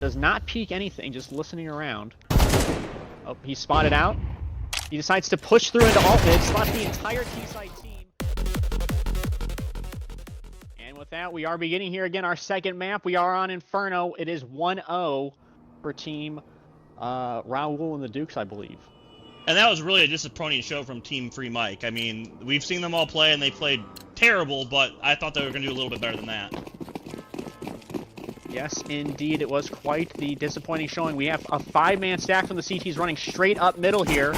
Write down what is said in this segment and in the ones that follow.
Does not peek anything, just listening around. Oh, he's spotted out. He decides to push through into alt mid, spots the entire T-side team. And with that, we are beginning here again our second map. We are on Inferno. It is 1-0 for team Raul and the Dukes, I believe. And that was really a disappointing show from Team Free Mike. I mean, we've seen them all play, and they played terrible, but I thought they were going to do a little bit better than that. Yes, indeed. It was quite the disappointing showing. We have a 5-man stack from the CTs running straight up middle here.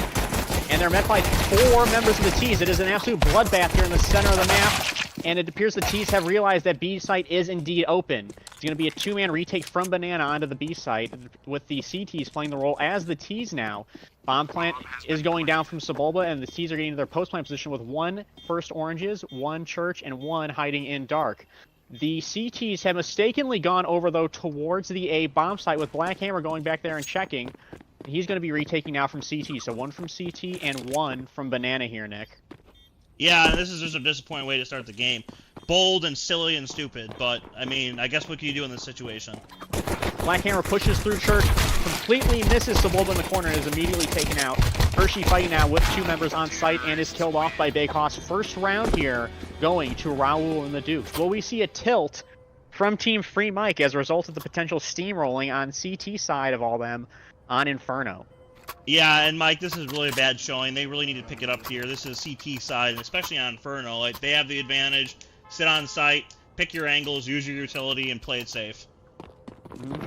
And they're met by 4 members of the Ts. It is an absolute bloodbath here in the center of the map. And it appears the Ts have realized that B site is indeed open. It's going to be a 2-man retake from Banana onto the B site, with the CTs playing the role as the Ts now. Bomb plant is going down from Sebulba, and the Ts are getting to their post-plant position with 1 first oranges, 1 church, and 1 hiding in dark. The CTs have mistakenly gone over, though, towards the A bomb site, with Black Hammer going back there and checking. He's going to be retaking now from CT, so 1 from CT and 1 from Banana here, Nick. Yeah, this is just a disappointing way to start the game. Bold and silly and stupid, but, I mean, I guess what can you do in this situation? Black Hammer pushes through church, completely misses Sebulba in the corner, and is immediately taken out. Hershey fighting now with 2 members on site and is killed off by Big Hoss. First round here going to Raul and the Dukes. Will we see a tilt from Team Free Mike as a result of the potential steamrolling on CT side of all them on Inferno? Yeah, and Mike, this is really a bad showing. They really need to pick it up here. This is CT side, especially on Inferno. Like, they have the advantage. Sit on site, pick your angles, use your utility, and play it safe.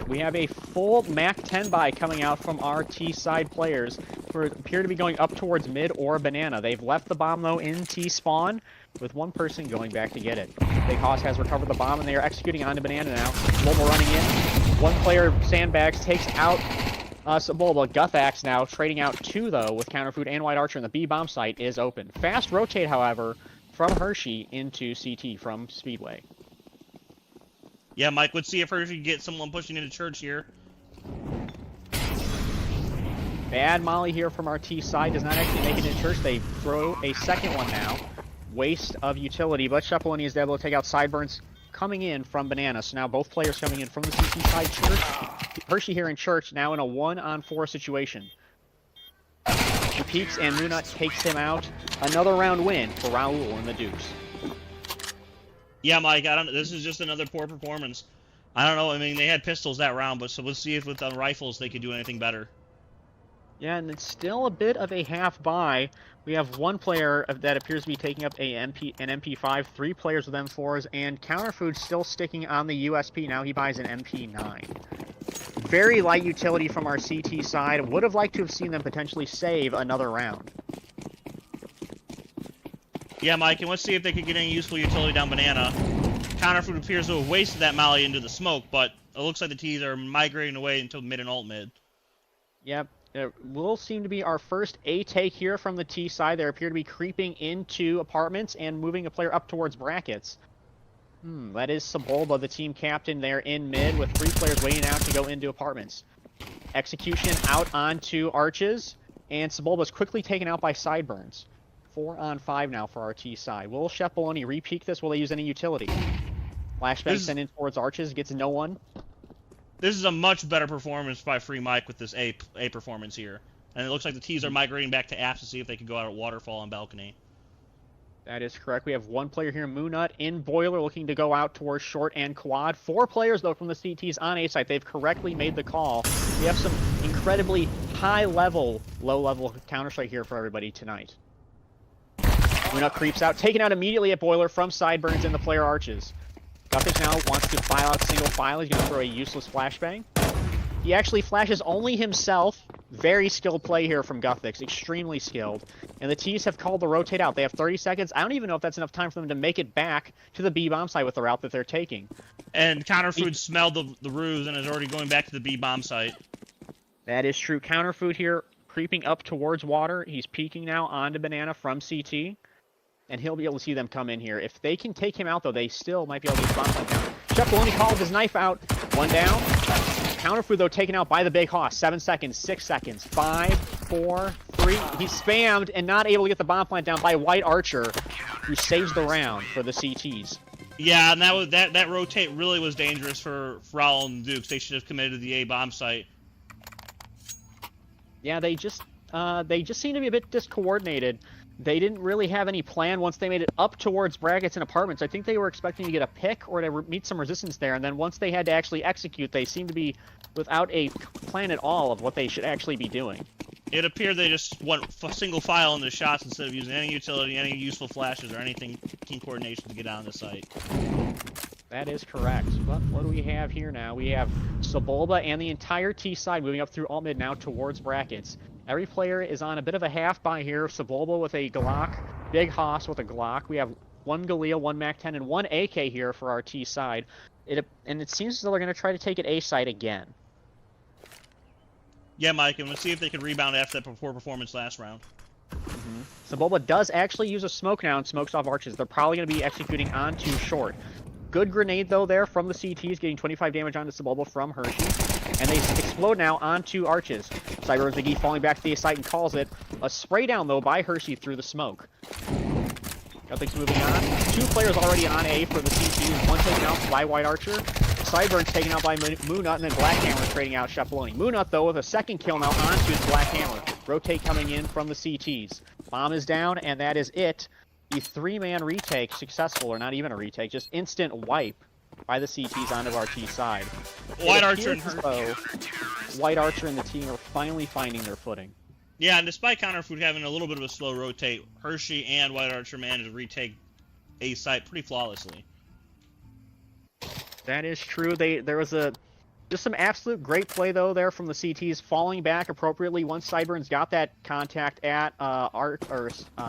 We have a full MAC 10 buy coming out from our T-side players, who appear to be going up towards mid or Banana. They've left the bomb, though, in T-spawn, with 1 person going back to get it. Big Hoss has recovered the bomb, and they are executing onto Banana now. Sebulba running in. 1 player sandbags, takes out Sebulba. Guthax now trading out 2, though, with Counterfood and White Archer, and the B bomb site is open. Fast rotate, however, from Hershey into CT from Speedway. Yeah, Mike, let's see if Hershey can get someone pushing into church here. Bad molly here from our T side. Does not actually make it into church. They throw a second one now. Waste of utility, but Shuffleoni is able to take out sideburns coming in from Banana. So now both players coming in from the CT side church. Hershey here in church, now in a 1-on-4 situation. He peeks and Moonut takes him out. Another round win for Raul and the Dukes. Yeah, Mike, this is just another poor performance. I don't know, I mean, they had pistols that round, but so we'll see if with the rifles they could do anything better. Yeah, and it's still a bit of a half buy. We have 1 player that appears to be taking up an MP5, 3 players with M4s, and Counterfood still sticking on the USP. Now he buys an MP9. Very light utility from our CT side. Would have liked to have seen them potentially save another round. Yeah, Mike, and let's see if they could get any useful utility down Banana. Counterfood appears to have wasted that molly into the smoke, but it looks like the Ts are migrating away until mid and alt mid. Yep, it will seem to be our first A take here from the T side. They appear to be creeping into apartments and moving a player up towards brackets. That is Sebulba, the team captain, there in mid, with 3 players waiting out to go into apartments. Execution out onto arches, and Sebulba is quickly taken out by sideburns. 4-on-5 now for our T side. Will Chef Bologna re-peek this? Will they use any utility? Flashbang sent in towards arches, gets no one. This is a much better performance by Free Mike with this A performance here. And it looks like the Ts are migrating back to apps to see if they can go out at Waterfall and Balcony. That is correct. We have 1 player here, Moonut, in Boiler, looking to go out towards short and quad. 4 players, though, from the CTs on A site. They've correctly made the call. We have some incredibly high-level, low-level Counter-Strike here for everybody tonight. Moonut creeps out, taken out immediately at Boiler from sideburns in the player arches. Guthix now wants to file out single file. He's going to throw a useless flashbang. He actually flashes only himself. Very skilled play here from Guthix, extremely skilled. And the Ts have called the rotate out. They have 30 seconds. I don't even know if that's enough time for them to make it back to the B bomb site with the route that they're taking. And Counterfood smelled the ruse and is already going back to the B bomb site. That is true. Counterfood here creeping up towards water. He's peeking now onto Banana from CT. And he'll be able to see them come in here. If they can take him out, though, they still might be able to get bomb site down. Chef Bologna called his knife out. 1 down. Counterfood, though, taken out by the Big Hoss. 7 seconds, 6 seconds, 5, 4, 3. He's spammed and not able to get the bomb plant down by White Archer, who saves the round for the CTs. Yeah, and that rotate really was dangerous for Raul and Dukes. They should have committed to the A bomb site. Yeah, they just seem to be a bit discoordinated. They didn't really have any plan once they made it up towards brackets and apartments. I think they were expecting to get a pick or to meet some resistance there, and then once they had to actually execute, they seemed to be without a plan at all of what they should actually be doing. It appeared they just went single file into shots instead of using any utility, any useful flashes, or anything team coordination to get on the site. That is correct. But what do we have here now? We have Sebulba and the entire T side moving up through alt mid now towards brackets. Every player is on a bit of a half by here. Sebulba with a Glock, Big Haas with a Glock. We have one Galil, one MAC-10, and one AK here for our T side. And it seems as though they're going to try to take it A side again. Yeah, Mike, and let's see if they can rebound after that poor performance last round. Sebulba does actually use a smoke now and smokes off arches. They're probably going to be executing onto short. Good grenade, though, there from the CTs, getting 25 damage onto Sebulba from Hershey. And they explode now onto arches. Cyber's McGee falling back to the site and calls it. A spray down, though, by Hershey through the smoke. Nothing's moving on. Two players already on A for the CTs. One taken out by White Archer. Sideburns taken out by Moonut, and then Black Hammer trading out Shepaloni. Moonut, though, with a second kill now onto his Black Hammer. Rotate coming in from the CTs. Bomb is down, and that is it. The three-man retake successful, or not even a retake, just instant wipe by the CTs onto our T side. White Archer and White Archer and the team are finally finding their footing. Yeah, and despite Counterfood having a little bit of a slow rotate, Hershey and White Archer managed to retake A site pretty flawlessly. That is true. There was just some absolute great play though there from the CTs, falling back appropriately once Sideburns got that contact at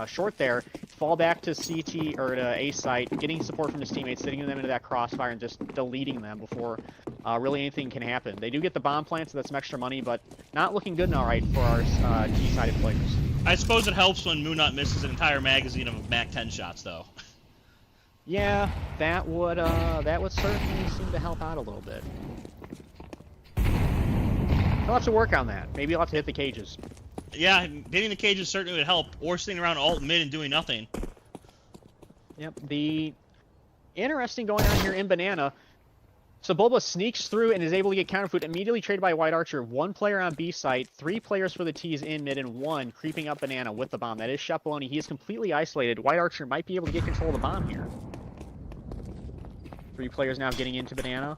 short there. Fall back to CT or to A site, getting support from his teammates, sitting them into that crossfire and just deleting them before really anything can happen. They do get the bomb plant, so that's some extra money, but not looking good now, right, for our G-sided players. I suppose it helps when Moonut misses an entire magazine of MAC-10 shots, though. Yeah, that would certainly seem to help out a little bit. He'll have to work on that. Maybe he'll have to hit the cages. Yeah, hitting the cages certainly would help, or sitting around alt mid and doing nothing. Yep, the interesting going on here in Banana, Sebulba sneaks through and is able to get counterfoot, immediately traded by White Archer. One player on B site, three players for the T's in mid, and one creeping up Banana with the bomb. That is Shepaloni. He is completely isolated. White Archer might be able to get control of the bomb here. Three players now getting into Banana.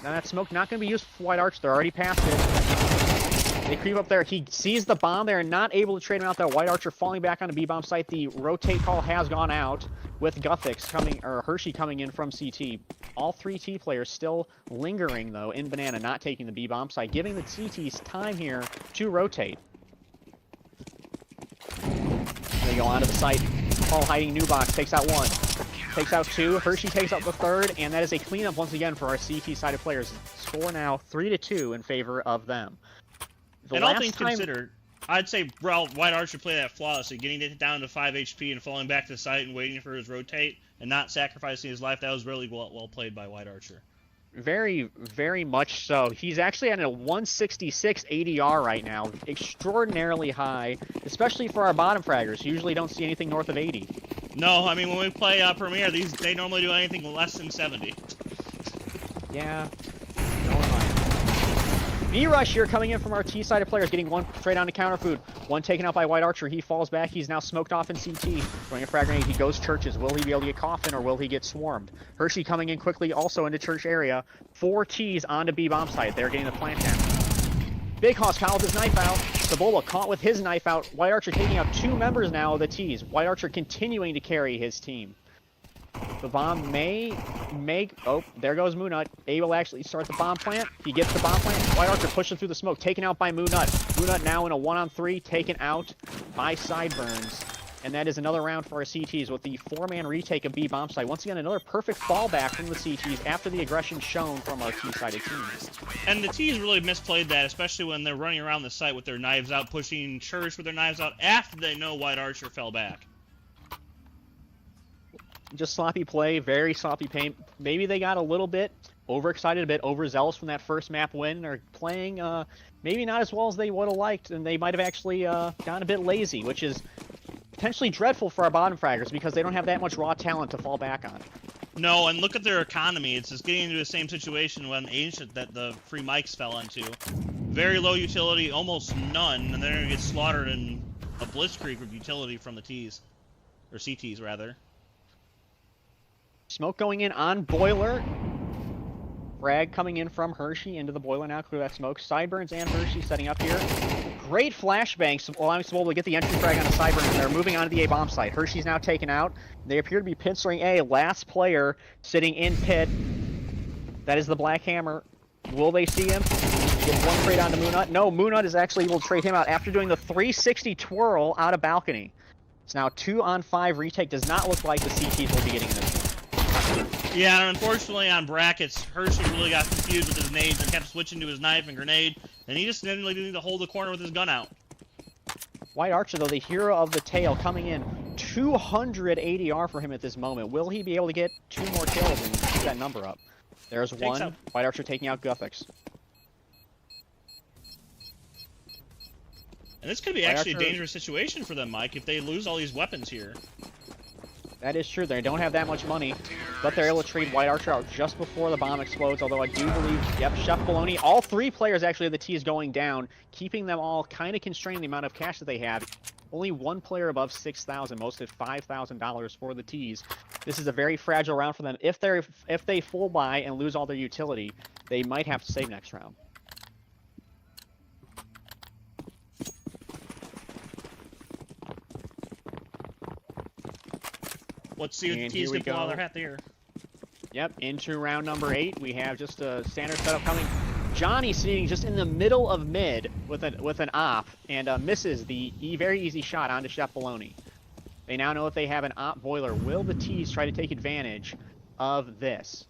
Now that smoke not going to be used for White Archer. They're already past it. They creep up there. He sees the bomb there and not able to trade him out there. White Archer falling back on the B-bomb site. The rotate call has gone out with Guthix coming, or Hershey coming in from CT. All three T players still lingering, though, in Banana, not taking the B-bomb site, giving the CTs time here to rotate. They go onto the site. Paul hiding new box, takes out one. Takes out two. Hershey takes out the third, and that is a cleanup once again for our CT-sided players. Score now 3-2 in favor of them. And all things considered, I'd say White Archer played that flawlessly, getting it down to 5 HP and falling back to the site and waiting for his rotate and not sacrificing his life. That was really well played by White Archer. Very, very much so. He's actually at a 166 ADR right now. Extraordinarily high, especially for our bottom fraggers, who usually don't see anything north of 80. No, I mean, when we play Premier, they normally do anything less than 70. Yeah. B-Rush here coming in from our T-sided players, getting one straight on to counter food. One taken out by White Archer. He falls back. He's now smoked off in CT. Throwing a frag grenade. He goes Churches. Will he be able to get Coffin, or will he get swarmed? Hershey coming in quickly also into Church area. 4 T's onto B-bomb site. They're getting the plant down. Big Hoss caught with his knife out. Sebulba caught with his knife out. White Archer taking out 2 members now of the T's. White Archer continuing to carry his team. The bomb may make... Oh, there goes Moonut. Able to actually start the bomb plant. He gets the bomb plant. White Archer pushing through the smoke. Taken out by Moonut. Moonut now in a 1-on-3. Taken out by Sideburns. And that is another round for our CTs with the 4-man retake of B bomb site. Once again, another perfect fallback from the CTs after the aggression shown from our T-sided teams. And the T's really misplayed that, especially when they're running around the site with their knives out, pushing Church with their knives out after they know White Archer fell back. Just sloppy play, very sloppy paint. Maybe they got a little bit overexcited, a bit overzealous from that first map win, or playing maybe not as well as they would have liked, and they might have actually gotten a bit lazy, which is potentially dreadful for our bottom fraggers because they don't have that much raw talent to fall back on. No, and look at their economy. It's just getting into the same situation when Ancient that the free mics fell into. Very low utility, almost none, and they're going to get slaughtered in a blitzkrieg of utility from the Ts. Or CTs, rather. Smoke going in on Boiler. Frag coming in from Hershey into the Boiler now. Clear that smoke. Sideburns and Hershey setting up here. Great flashbangs, allowing Swole to get the entry frag on the Sideburns. They're moving on to the A bomb site. Hershey's now taken out. They appear to be pinstering A. Last player sitting in pit. That is the Black Hammer. Will they see him? Get one trade onto Moonut. No, Moonut is actually able to trade him out after doing the 360 twirl out of balcony. It's now 2-on-5 retake. Does not look like the CTs will be getting this. Yeah, and unfortunately on brackets, Hershey really got confused with his nades and kept switching to his knife and grenade, and he just didn't need to hold the corner with his gun out. White Archer, though, the hero of the tail, coming in 200 ADR for him at this moment. Will he be able to get 2 more kills and keep that number up? There's one. White Archer taking out Guthix. And this could be actually a dangerous situation for them, Mike, if they lose all these weapons here. That is true. They don't have that much money, but they're able to trade White Archer out just before the bomb explodes, although I do believe, yep, Chef Baloney, all 3 players actually of the T is going down, keeping them all kind of constrained the amount of cash that they have. Only 1 player above 6,000, most at $5,000 for the T's. This is a very fragile round for them. If they full buy and lose all their utility, they might have to save next round. Let's see what the T's can pull out of their hat there. Yep, into round number 8. We have just a standard setup coming. Johnny sitting just in the middle of mid with an op and misses the very easy shot onto Chef Baloney. They now know that they have an op Boiler. Will the T's try to take advantage of this?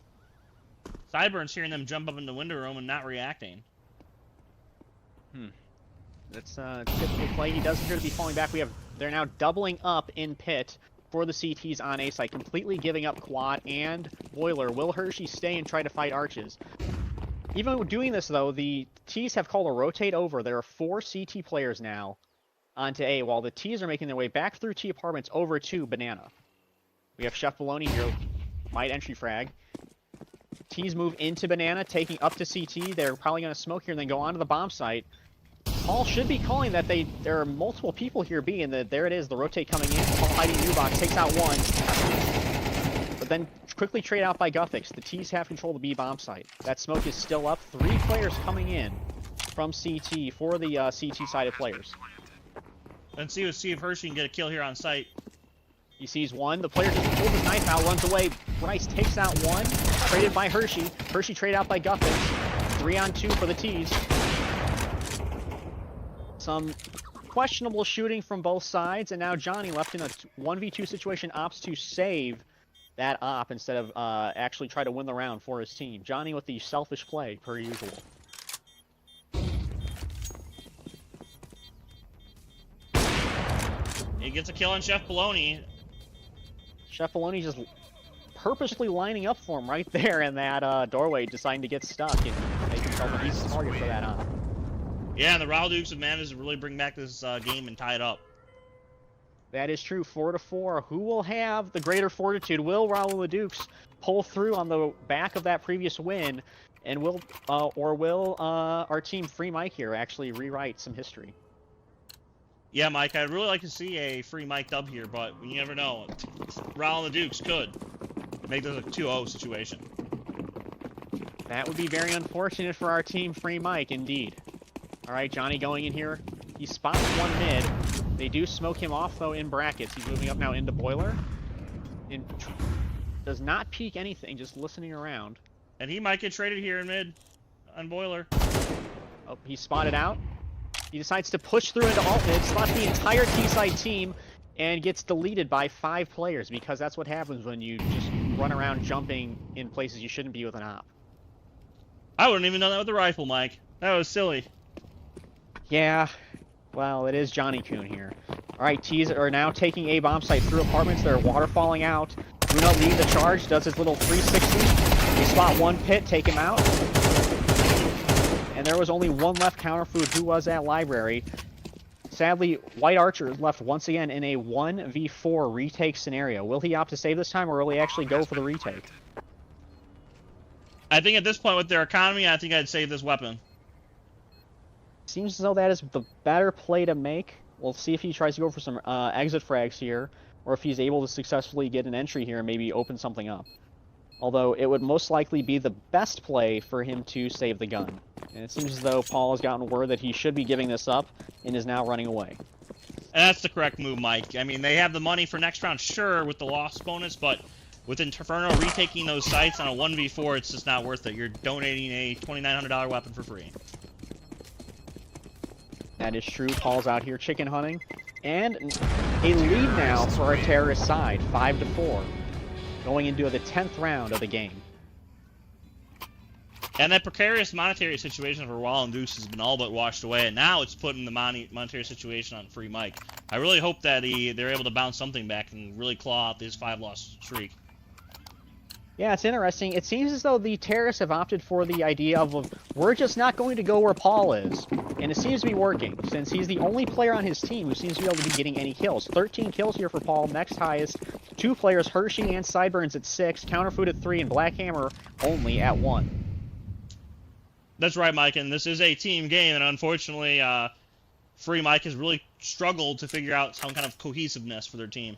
Sideburns hearing them jump up in the window room and not reacting. That's typical play. He does appear to be falling back. They're now doubling up in pit for the CTs on A site, completely giving up quad and Boiler. Will Hershey stay and try to fight arches? Even doing this, though, the T's have called a rotate over. There are 4 CT players now onto A, while the T's are making their way back through T apartments over to Banana. We have Chef Baloney here, might entry frag. T's move into Banana, taking up to CT. They're probably going to smoke here and then go on to the bomb site. Paul should be calling that there are multiple people here B, and there it is, the rotate coming in. Paul hiding new box, takes out one. But then quickly trade out by Guthix. The T's have control of the B bomb site. That smoke is still up. 3 players coming in from CT for the CT-sided players. Let's see if Hershey can get a kill here on site. He sees one. The player just pulls his knife out, runs away. Bryce takes out one. Traded by Hershey. Hershey trade out by Guthix. 3-on-2 for the T's. Some questionable shooting from both sides, and now Johnny left in a 1v2 situation, opts to save that op instead of actually try to win the round for his team. Johnny with the selfish play, per usual. He gets a kill on Chef Baloney. Chef Baloney just purposely lining up for him right there in that doorway, deciding to get stuck and make himself a decent target for that op. Yeah, and the Raul Dukes have managed to really bring back this game and tie it up. That is true. 4-4. Who will have the greater fortitude? Will Raul the Dukes pull through on the back of that previous win, and will our team Free Mike here actually rewrite some history? Yeah, Mike, I'd really like to see a Free Mike dub here, but you never know. Raul and the Dukes could make this a 2-0 situation. That would be very unfortunate for our team Free Mike, indeed. All right, Johnny going in here. He spots one mid. They do smoke him off, though, in brackets. He's moving up now into Boiler. And does not peek anything, just listening around. And he might get traded here in mid on Boiler. Oh, he's spotted out. He decides to push through into alt mid, spots the entire T-side team, and gets deleted by 5 players, because that's what happens when you just run around jumping in places you shouldn't be with an op. I wouldn't even know that with the rifle, Mike. That was silly. Yeah, well, it is Johnny Coon here. All right, T's are now taking A bomb site through apartments. They're waterfalling out. Bruno leads the charge, does his little 360. They spot one pit, take him out. And there was only one left counter food. Who was that library? sadly, White Archer is left once again in a 1v4 retake scenario. Will he opt to save this time, or will he actually go for the retake? I think at this point with their economy, I think I'd save this weapon. Seems as though that is the better play to make. We'll see if he tries to go for some exit frags here, or if he's able to successfully get an entry here and maybe open something up. Although it would most likely be the best play for him to save the gun. And it seems as though Paul has gotten word that he should be giving this up and is now running away. And that's the correct move, Mike. I mean, they have the money for next round, sure, with the loss bonus, but with Inferno retaking those sites on a 1v4, it's just not worth it. You're donating a $2,900 weapon for free. That is true. Paul's out here chicken hunting. And a lead now for our terrorist side, 5-4. Going into the 10th round of the game. And that precarious monetary situation for Wall and Deuce has been all but washed away, and now it's putting the monetary situation on Free Mike. I really hope that they're able to bounce something back and really claw out this 5-loss streak. Yeah, it's interesting. It seems as though the terrorists have opted for the idea of we're just not going to go where Paul is. And it seems to be working, since he's the only player on his team who seems to be able to be getting any kills. 13 kills here for Paul, next highest. 2 players, Hershey and Sideburns at 6, Counterfood at 3, and Black Hammer only at 1. That's right, Mike, and this is a team game, and unfortunately, Free Mike has really struggled to figure out some kind of cohesiveness for their team.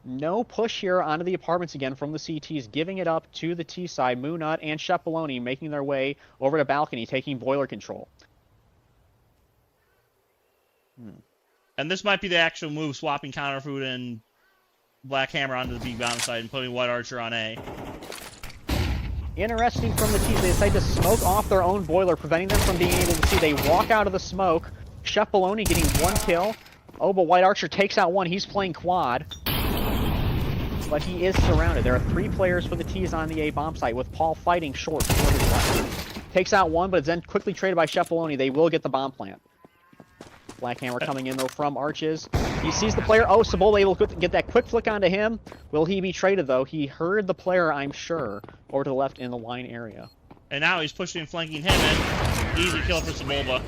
No push here onto the apartments again from the CTs, giving it up to the T side. Moonut and Chef Baloney making their way over to balcony, taking boiler control. And this might be the actual move, swapping Counterfood and Black Hammer onto the B bomb side and putting White Archer on A. Interesting from the T's. They decide to smoke off their own boiler, preventing them from being able to see. They walk out of the smoke. Chef Baloney getting 1 kill. Oh, but White Archer takes out 1. He's playing quad. But he is surrounded. There are 3 players for the T's on the A bomb site, with Paul fighting short for his life. Takes out 1, but it's then quickly traded by Chef Baloney. They will get the bomb plant. Black Hammer coming in, though, from Arches. He sees the player. Oh, Cibola able to get that quick flick onto him. Will he be traded, though? He heard the player, I'm sure, over to the left in the line area. And now he's pushing and flanking him in. Easy kill for Cibola.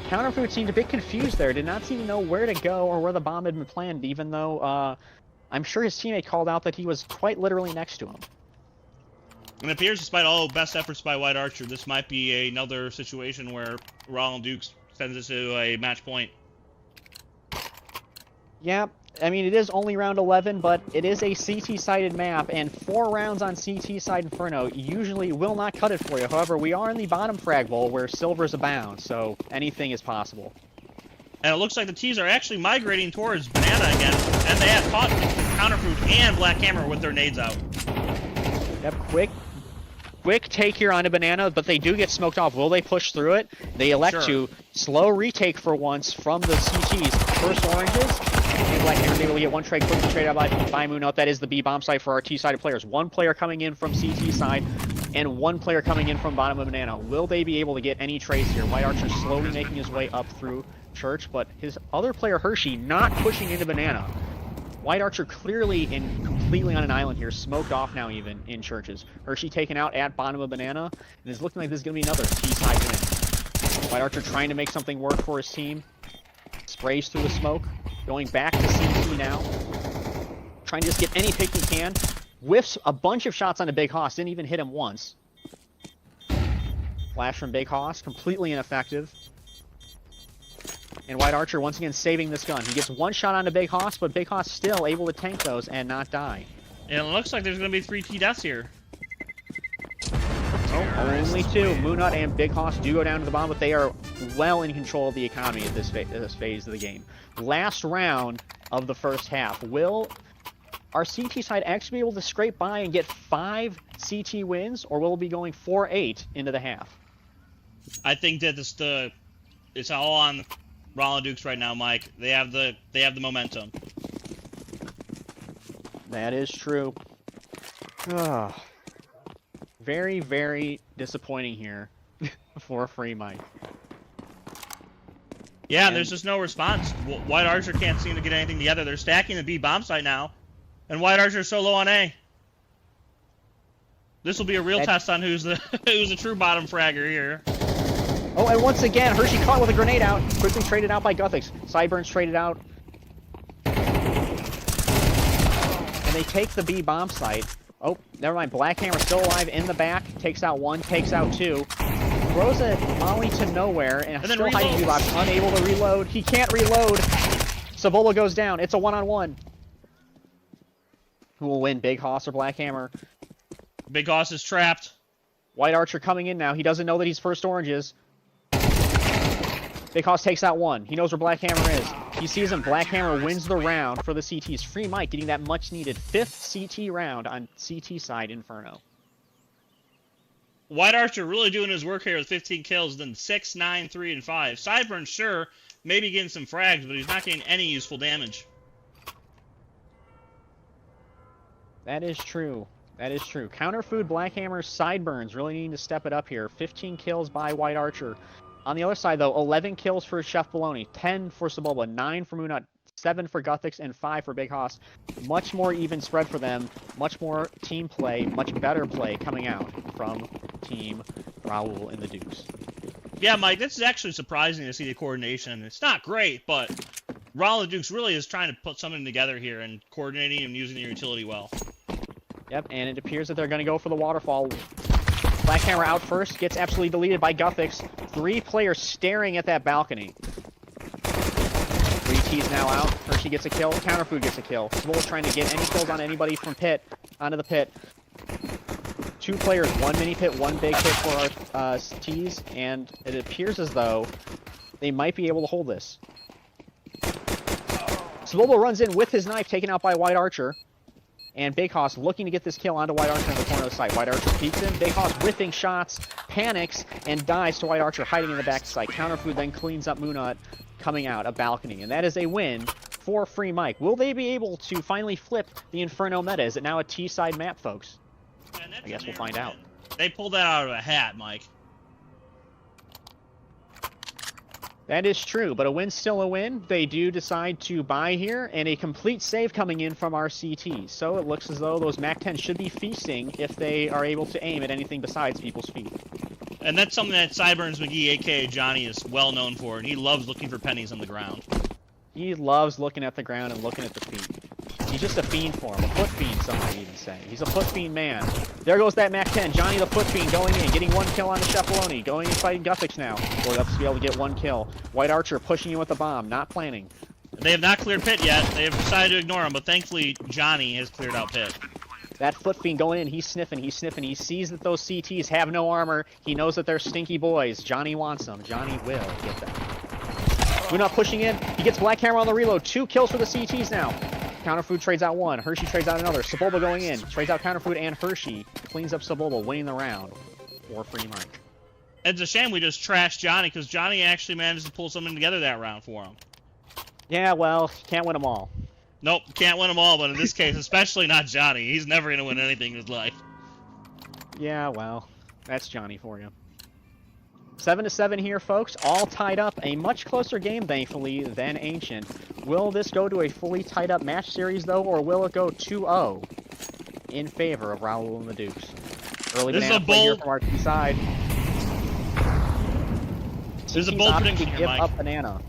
Counterfood seemed a bit confused there. Did not seem to know where to go or where the bomb had been planted, even though I'm sure his teammate called out that he was quite literally next to him. And it appears, despite all best efforts by White Archer, this might be another situation where Ronald Dukes sends us to a match point. Yeah, I mean, it is only round 11, but it is a CT-sided map, and 4 rounds on CT-side Inferno usually will not cut it for you. However, we are in the bottom frag bowl where silvers abound, so anything is possible. And it looks like the T's are actually migrating towards Banana again, and they have caught Counterfood and Black Hammer with their nades out. Yep, quick take here onto Banana, but they do get smoked off. Will they push through it? They elect to slow retake for once from the CTs. First oranges, and Black Hammer able to get 1 trade, quickly trade out by Moonut. That is the B bomb site for our T-sided players. 1 player coming in from CT side, and 1 player coming in from bottom of Banana. Will they be able to get any trades here? White Archer slowly making his way up through Church, but his other player, Hershey, not pushing into Banana. White Archer clearly and completely on an island here, smoked off now even in Churches. Hershey taken out at bottom of Banana, and it's looking like this is going to be another T-side win. White Archer trying to make something work for his team. Sprays through the smoke, going back to CT now. Trying to just get any pick he can. Whiffs a bunch of shots onto Big Hoss, didn't even hit him once. Flash from Big Hoss, completely ineffective. And White Archer once again saving this gun. He gets 1 shot onto Big Hoss, but Big Hoss still able to tank those and not die. And it looks like there's going to be 3 T deaths here. Oh, only 2. Moonut and Big Hoss do go down to the bomb, but they are well in control of the economy at this phase of the game. Last round of the first half. Will our CT side actually be able to scrape by and get 5 CT wins, or will it be going 4-8 into the half? I think that it's all on Roland Dukes right now, Mike. They have the momentum. That is true. Very, very disappointing here for Free Mike. Yeah, and there's just no response. White Archer can't seem to get anything together. They're stacking the B bomb site now, and White Archer's so low on A. This will be a real test on who's the true bottom fragger here. Oh, and once again, Hershey caught with a grenade out. Quickly traded out by Guthix. Sideburns traded out. And they take the B bomb site. Oh, never mind. Black Hammer still alive in the back. Takes out one, takes out two. Throws a molly to nowhere and still hiding U-Box. Unable to reload. He can't reload. Sabola goes down. It's a one-on-one. Who will win, Big Hoss or Black Hammer? Big Hoss is trapped. White Archer coming in now. He doesn't know that he's first oranges. Big Hoss takes out one. He knows where Black Hammer is. He sees him. Black Hammer wins the round for the CTs. Free Mike getting that much-needed 5th CT round on CT side Inferno. White Archer really doing his work here with 15 kills, then 6, 9, 3, and 5. Sideburn, sure, maybe getting some frags, but he's not getting any useful damage. That is true. That is true. Counterfood, Black Hammer, Sideburns really needing to step it up here. 15 kills by White Archer. On the other side, though, 11 kills for Chef Baloney, 10 for Saboba, 9 for Moonut, 7 for Guthix, and 5 for Big Hoss. Much more even spread for them. Much more team play, much better play coming out from Team Raul and the Dukes. Yeah, Mike, this is actually surprising to see the coordination. It's not great, but Raul and the Dukes really is trying to put something together here and coordinating and using their utility well. Yep, and it appears that they're going to go for the waterfall. Black Hammer out first, gets absolutely deleted by Guthix. 3 players staring at that balcony. 3 T's now out. Hershey gets a kill. Counterfood gets a kill. Swole trying to get any kills on anybody from pit onto the pit. 2 players, 1 mini pit, 1 big pit for our T's, and it appears as though they might be able to hold this. Swobo runs in with his knife, taken out by White Archer. And Big Hoss looking to get this kill onto White Archer in the corner of the site. White Archer peeks him. Big Hoss whiffing shots, panics, and dies to White Archer hiding in the back site. Counterfood then cleans up Moonut coming out a balcony. And that is a win for Free Mike. Will they be able to finally flip the Inferno meta? Is it now a T-side map, folks? I guess we'll find out. They pulled that out of a hat, Mike. That is true, but a win's still a win. They do decide to buy here, and a complete save coming in from our CT. So it looks as though those MAC-10 should be feasting if they are able to aim at anything besides people's feet. And that's something that Sideburns McGee, a.k.a. Johnny, is well known for, and he loves looking for pennies on the ground. He loves looking at the ground and looking at the feet. He's just a fiend for him. A foot fiend, some might even say. He's a foot fiend man. There goes that MAC-10. Johnny the foot fiend going in, getting 1 kill on the Chefaloni. Going and fighting Guthix now. Will Guthix be able to get 1 kill? White Archer pushing in with a bomb, not planning. They have not cleared pit yet. They have decided to ignore him, but thankfully Johnny has cleared out pit. That foot fiend going in, he's sniffing, he's sniffing. He sees that those CTs have no armor. He knows that they're stinky boys. Johnny wants them. Johnny will get them. We're not pushing in. He gets Black Hammer on the reload. 2 kills for the CTs now. Counterfood trades out 1. Hershey trades out another. Saboba going in. Trades out Counterfood and Hershey. Cleans up Saboba, winning the round for Free Mike. It's a shame we just trashed Johnny, because Johnny actually managed to pull something together that round for him. Yeah, well, can't win them all. Nope, can't win them all, but in this case, especially not Johnny. He's never going to win anything in his life. Yeah, well, that's Johnny for you. 7-7 here, folks. All tied up. A much closer game, thankfully, than Ancient. Will this go to a fully tied up match series, though, or will it go 2-0 in favor of Raul and the Dukes? Early this banana is a play here bold from our team side. This is a bold prediction here, give Mike. up banana.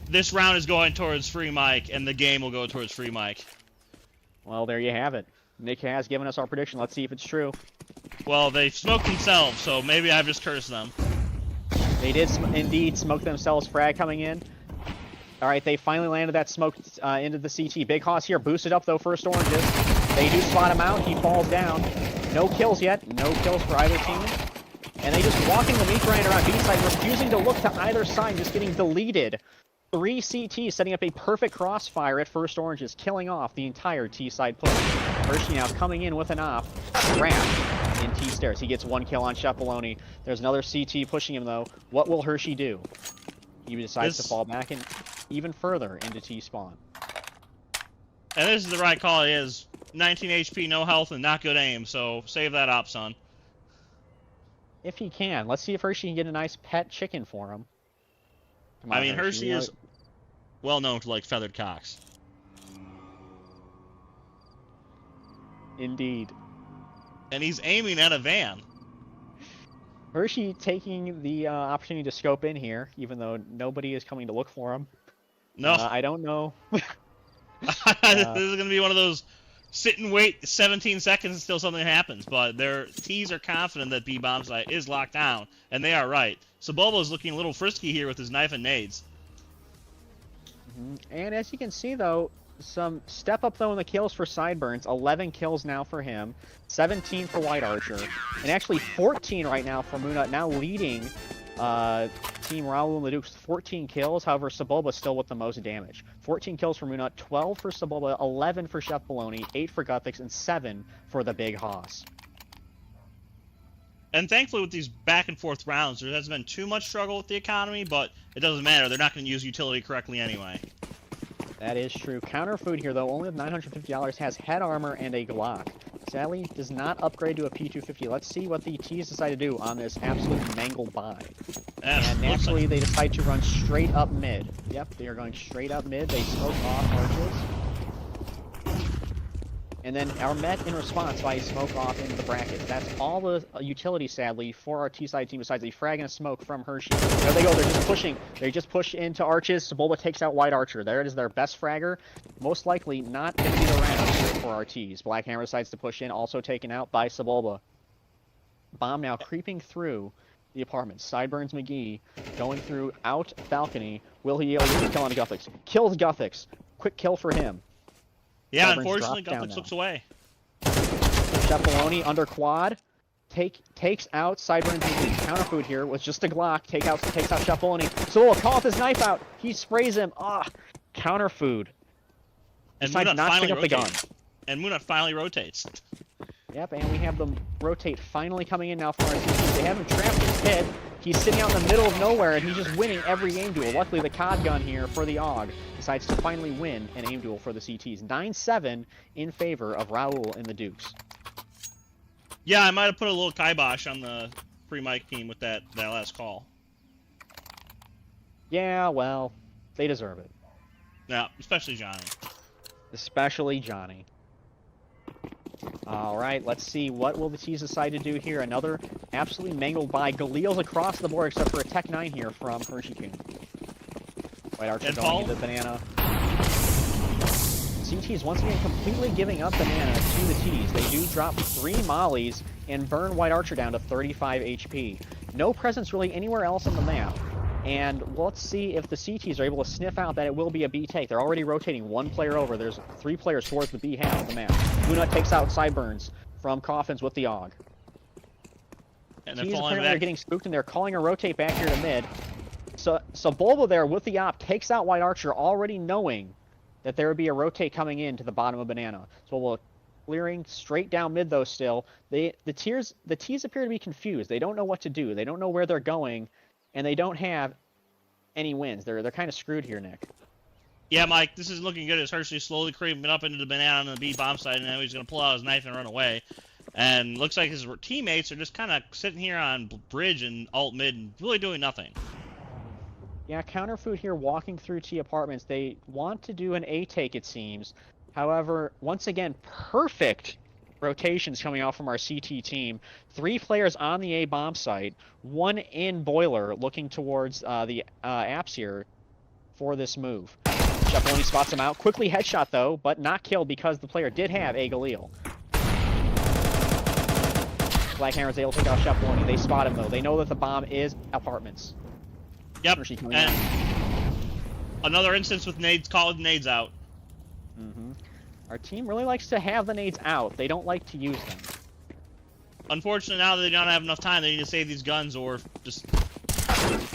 This round is going towards Free Mike, and the game will go towards Free Mike. Well, there you have it. Nick has given us our prediction. Let's see if it's true. Well, they smoked themselves, so maybe I've just cursed them. They did indeed smoke themselves. Frag coming in. All right, they finally landed that smoke into the CT. Big Hoss here, boosted up though, first oranges. They do spot him out. He falls down. No kills yet. No kills for either team. And they just walking the meat grinder on B side, refusing to look to either side, just getting deleted. 3 CTs setting up a perfect crossfire at first oranges, killing off the entire T side push. Hershey now coming in with an op. Wrapped in T stairs. He gets 1 kill on Chefaloni. There's another CT pushing him though. What will Hershey do? He decides to fall back and even further into T spawn. And this is the right call. It is 19 HP, no health, and not good aim. So save that op, son. If he can, let's see if Hershey can get a nice pet chicken for him. Come on, I mean, Hershey is well known for like feathered cocks. Indeed. And he's aiming at a van. Hershey taking the opportunity to scope in here, even though nobody is coming to look for him. No. I don't know. This is going to be one of those sit and wait 17 seconds until something happens, but their T's are confident that B bomb site is locked down, and they are right. Sabobo is looking a little frisky here with his knife and nades. And as you can see, though, some step up, though, in the kills for Sideburns. 11 kills now for him, 17 for White Archer, and actually 14 right now for Moonut, now leading Team Raul and the Dukes, 14 kills. However, Saboba still with the most damage. 14 kills for Moonut, 12 for Saboba, 11 for Chef Baloney, 8 for Guthix, and 7 for the Big Hoss. And thankfully, with these back and forth rounds, there hasn't been too much struggle with the economy, but it doesn't matter. They're not going to use utility correctly anyway. That is true. Counter food here, though, only with $950, has head armor and a Glock. Sadly, does not upgrade to a P250. Let's see what the T's decide to do on this absolute mangled buy. And naturally, they decide to run straight up mid. Yep, they are going straight up mid. They smoke off arches. And then are met in response by a smoke off into the bracket. That's all the utility, sadly, for our T-side team besides a frag and a smoke from Hershey. There they go. They're just pushing. They just push into arches. Saboba takes out White Archer. There it is, their best fragger. Most likely not going to be the round for our T's. Black Hammer decides to push in, also taken out by Saboba. Bomb now creeping through the apartment. Sideburns McGee going through out balcony. Will he get a kill on Guthix? Kills Guthix. Quick kill for him. Yeah, Sideburns unfortunately, Guthix looks away. Chef Baloney under quad. Takes out Sideburns McGee. Counterfood here with just a Glock. Takes out Chef Baloney. So call with his knife out. He sprays him. Counterfood. And Decides Moonut not to finally pick up the gun. And Moonut finally rotates. Yep, and we have them rotate finally coming in now for our team. They have him trapped in his head. He's sitting out in the middle of nowhere, and he's just winning every aim duel. Luckily, the COD gun here for the AUG decides to finally win an aim duel for the CTs. 9-7 in favor of Raul and the Dukes. Yeah, I might have put a little kibosh on the Free Mike team with that last call. Yeah, well, they deserve it. Yeah, especially Johnny. Especially Johnny. All right, let's see. What will the T's decide to do here? Another absolutely mangled by Galil's across the board, except for a Tech 9 here from Hershey King. White Archer going into banana. CT's once again completely giving up banana to the T's. They do drop 3 mollies and burn White Archer down to 35 HP. No presence really anywhere else on the map. And let's see if the CTs are able to sniff out that it will be a B take. They're already rotating 1 player over. There's 3 players towards the B half of the map. Moonut takes out Sideburns from Coffins with the AUG. And they're T's falling apparently back. are getting spooked, and they're calling a rotate back here to mid. So Bulba there with the op takes out White Archer, already knowing that there would be a rotate coming in to the bottom of banana. So we'll clearing straight down mid though still. The T's appear to be confused. They don't know what to do. They don't know where they're going, and they don't have any wins. They're kind of screwed here, Nick. Yeah, Mike, this isn't looking good as Hershey slowly creeping up into the banana on the B bomb side, and now he's going to pull out his knife and run away. And looks like his teammates are just kind of sitting here on bridge and alt mid and really doing nothing. Yeah, Counterfood here walking through T apartments. They want to do an A take, it seems. However, once again, perfect rotations coming out from our CT team. 3 players on the A bomb site, 1 in boiler looking towards the apps here for this move. Chef Baloney spots him out. Quickly headshot though, but not killed because the player did have a Galil. Black Hammer is able to take out Chef Baloney. They spot him though. They know that the bomb is apartments. Yep, and another instance with nades, calling nades out. Our team really likes to have the nades out. They don't like to use them. Unfortunately, now that they don't have enough time, they need to save these guns or just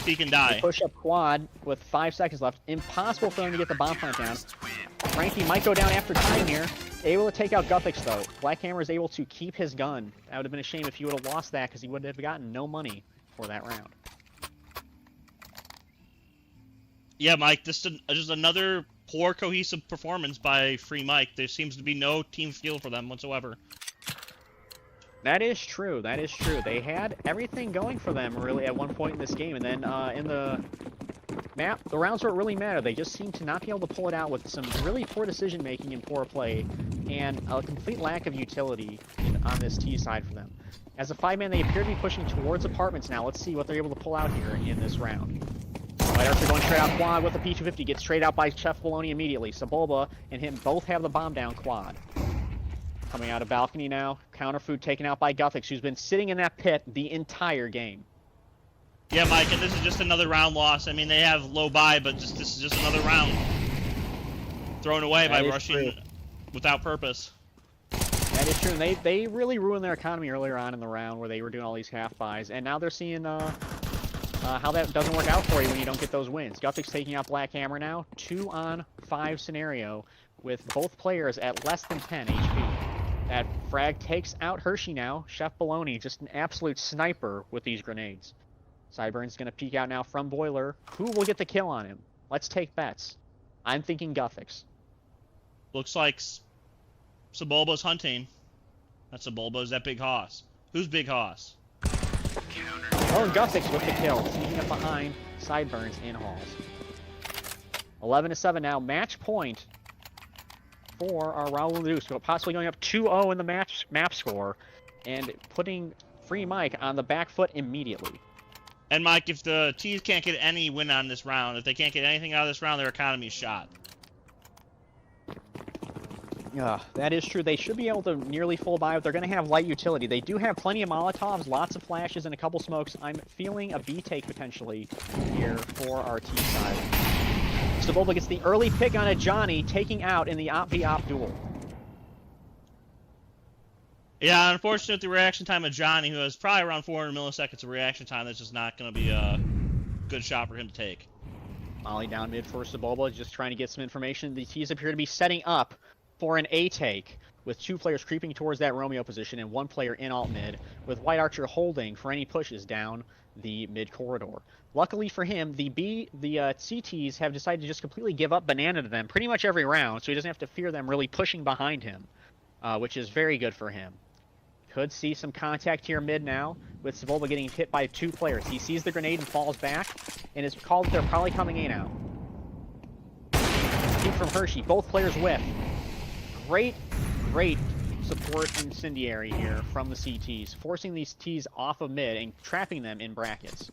peek and die. They push up quad with 5 seconds left. Impossible for them to get the bomb plant down. Frankie might go down after time here. Able to take out Guthix though. Black Hammer is able to keep his gun. That would have been a shame if he would have lost that because he would have gotten no money for that round. Yeah, Mike, this is just another poor cohesive performance by Free Mike. There seems to be no team feel for them whatsoever. That is true. That is true. They had everything going for them really at one point in this game, and then in the map, the rounds where it really mattered, they just seemed to not be able to pull it out with some really poor decision making and poor play, and a complete lack of utility on this T side for them. As a 5-man, they appear to be pushing towards apartments now. Let's see what they're able to pull out here in this round. White Archer going straight out quad with the P250. Gets straight out by Chef Baloney immediately. Sebulba and him both have the bomb down quad. Coming out of balcony now. Counterfood taken out by Guthix, who's been sitting in that pit the entire game. Yeah, Mike, and this is just another round loss. I mean, they have low buy, but this is just another round thrown away by rushing without purpose. That is true. And they really ruined their economy earlier on in the round where they were doing all these half buys, and now they're seeing how that doesn't work out for you when you don't get those wins. Guthix taking out Black Hammer now. 2-on-5 scenario with both players at less than 10 HP. That frag takes out Hershey now. Chef Baloney, just an absolute sniper with these grenades. Sideburns going to peek out now from Boiler. Who will get the kill on him? Let's take bets. I'm thinking Guthix. Looks like Sebulba's hunting. That's Sebulba. Is that Big Hoss? Who's Big Hoss? Oh, and Guthix with the kill. Sneaking up behind Sideburns in Halls. 11-7 now. Match point for our Raul Ladus. So possibly going up 2-0 in the map score. And putting Free Mike on the back foot immediately. And Mike, if the T's can't get any win on this round, if they can't get anything out of this round, their economy's shot. Yeah, that is true. They should be able to nearly full buy, but they're going to have light utility. They do have plenty of Molotovs, lots of flashes, and a couple smokes. I'm feeling a B take potentially here for our T side. Sebulba gets the early pick on a Johnny, taking out in the op-v-op duel. Yeah, unfortunately, the reaction time of Johnny, who has probably around 400 milliseconds of reaction time, that's just not going to be a good shot for him to take. Molly down mid for Sebulba, just trying to get some information. The T's appear to be setting up for an A take, with 2 players creeping towards that Romeo position and 1 player in alt mid, with White Archer holding for any pushes down the mid corridor. Luckily for him, the CTs have decided to just completely give up Banana to them pretty much every round, so he doesn't have to fear them really pushing behind him, which is very good for him. Could see some contact here mid now, with Sebulba getting hit by 2 players. He sees the grenade and falls back, and is called that they're probably coming in now. Peek from Hershey, both players whiff. Great support incendiary here from the CTs, forcing these Ts off of mid and trapping them in brackets.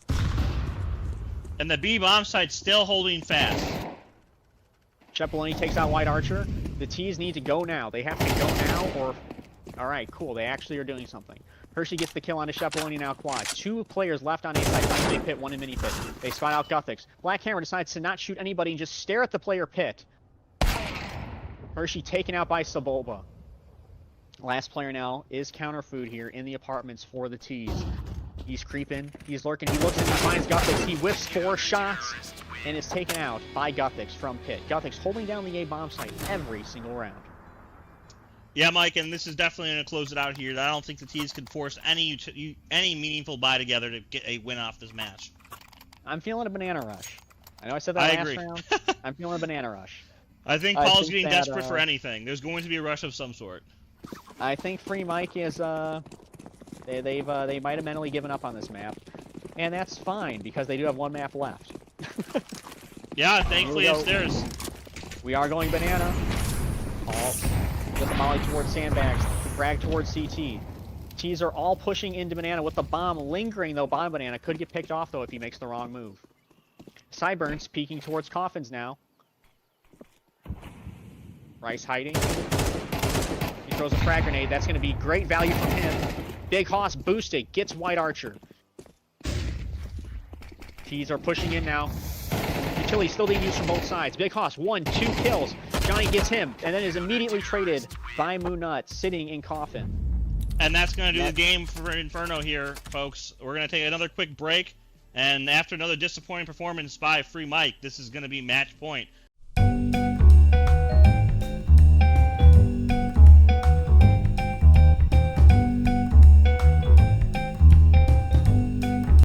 And the B bomb site's still holding fast. Cepoloni takes out White Archer. The Ts need to go now. They have to go now or... Alright, cool. They actually are doing something. Hershey gets the kill on a Cepoloni now quad. 2 players left on A side, 1 in big pit, 1 in mini pit. They spot out Guthix. Black Hammer decides to not shoot anybody and just stare at the player pit. Hershey taken out by Sebulba. Last player now is Counterfood here in the apartments for the T's. He's creeping, he's lurking, he looks and he finds Guthix. He whiffs 4 shots and is taken out by Guthix from pit. Guthix holding down the A bomb site every single round. Yeah, Mike, and this is definitely going to close it out here. I don't think the T's can force any meaningful buy together to get a win off this match. I'm feeling a banana rush. I know I said that last agree. round. I'm feeling a banana rush. I think Paul's getting desperate for anything. There's going to be a rush of some sort. I think Free Mike is they might have mentally given up on this map, and that's fine because they do have 1 map left. Yeah, thankfully it's theirs. We are going banana. Paul with the molly towards sandbags, frag towards CT. T's are all pushing into banana with the bomb lingering though. Bomb banana could get picked off though if he makes the wrong move. Sideburns peeking towards coffins now. Rice hiding. He throws a frag grenade. That's going to be great value from him. Big Hoss boosted. Gets White Archer. T's are pushing in now. Utility still being used from both sides. Big Hoss, 1, 2 kills. Johnny gets him, and then is immediately traded by Moonut, sitting in coffin. And that's going to do the game for Inferno here, folks. We're going to take another quick break, and after another disappointing performance by Free Mike, this is going to be match point.